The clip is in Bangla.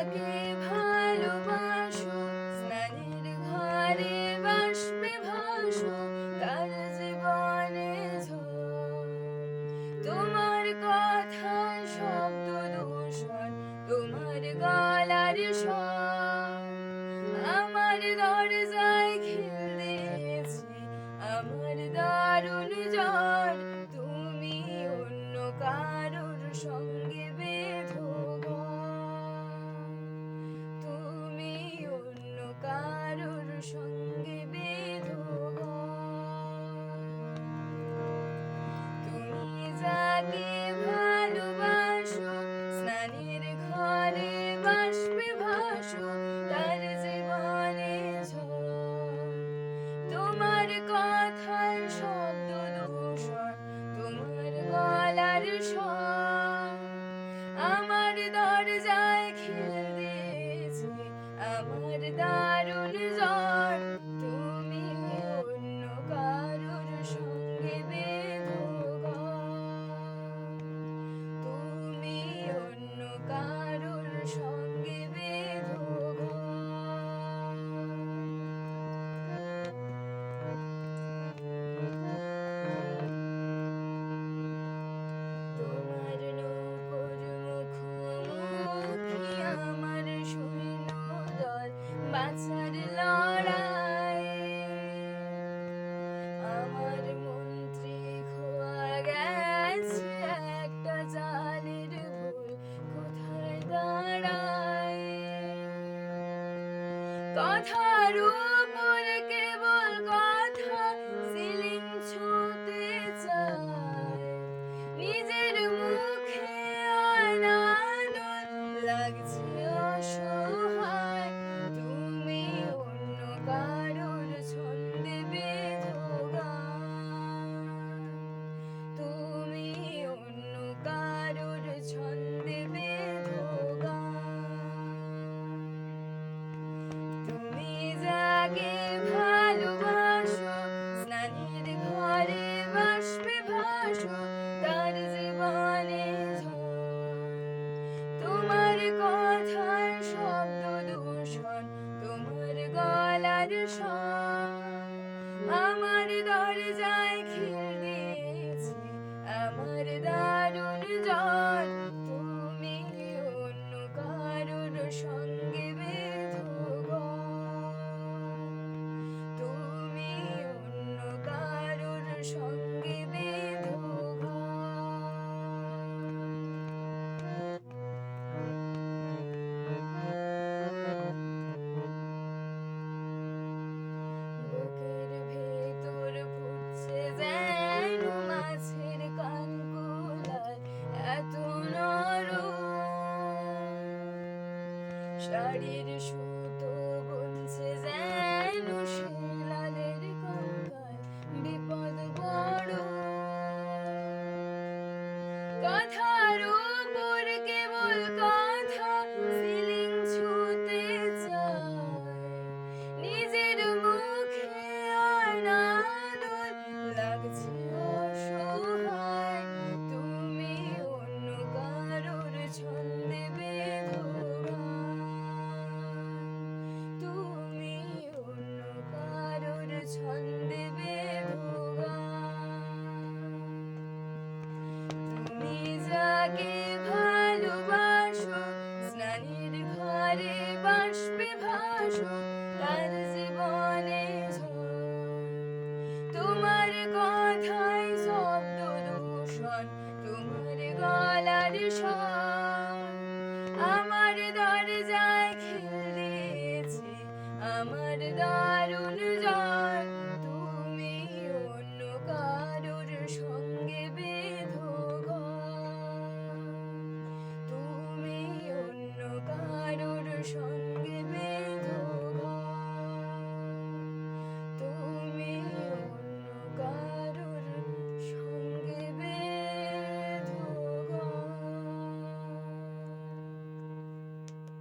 যাকে ভালোবাসো স্নানের ঘরে বাষ্পে ভাসো তার জীবনে ঝড়। তোমার কথায় শব্দ দূষণ, তোমার গলার স্বর আমার দরজায় খিল দিয়েছে, আমার দারুণ জ্বর। তুমি অন্য কারোর সঙ্গে বেঁধো ঘর, তুমি অন্য কারোর সঙ্গে বেঁধো ঘর। তুমি যাকে ভালোবাসো স্নানের ঘরে বাষ্পে ভাসো তার জীবনে ঝড়। তোমার কথার শব্দ দূষণ, তোমার গলার স্বর আমার দরজায় খিল দিয়েছে, আমার দারুণ জ্বর। তুমি অন্য কারোর সঙ্গে বেঁধো ঘর, তুমি অন্য কারোর সঙ্গে বেঁধো তোমার নৌকোর মুখোমুখি আমার সৈন্যদল, বাঁচার লড়াই। আমার মন্ত্রী খোয়া গেছে একটা জালের ভুল, কোথায় দাঁড়ায়? কথার উপর কেবল কথা, সিলিং ছুঁতে চায়। নিজের মুখে অনাদর লাগছে অসহায়। তুমি অন্য কারোর ছন্দে বেঁধো গান, তুমি অন্য কারোর ছন্দে বেঁধো গান। তুমি যাকে ভালোবাসো স্নানের ঘরে বাষ্পে ভাসো তার জীবনে ঝড়। তোমার কথার শব্দ দূষণ, তোমার গলার স্বর আমার দরজায় খিল দিয়েছে, আমার দারুণ জ্বর। তুমি অন্য কারোর সঙ্গে বেঁধো ঘর, তুমি অন্য কারোর সঙ্গে বেঁধো বুকের ভেতর ফুটছে যেন মাছের কানকুলায়, এত নরম শাড়ির সুতো বুনছে যেন শিলালের কঙ্কাল, বিপদ বড়। কথার উপর কেবল কথা, সিলিং ছুঁতে চায়। নিজের মুখে অনাদর লাগছে অসহায়। তুমি অন্য কারোর ছন্দে বেঁধো গান, তুমি অন্য কারোর ছন্দে বেঁধো গান। তুমি যাকে ভালোবাসো স্নানের ঘরে বাষ্পে ভাসো তার জীবনে ঝড়। তোমার কথায় শব্দ দূষণ,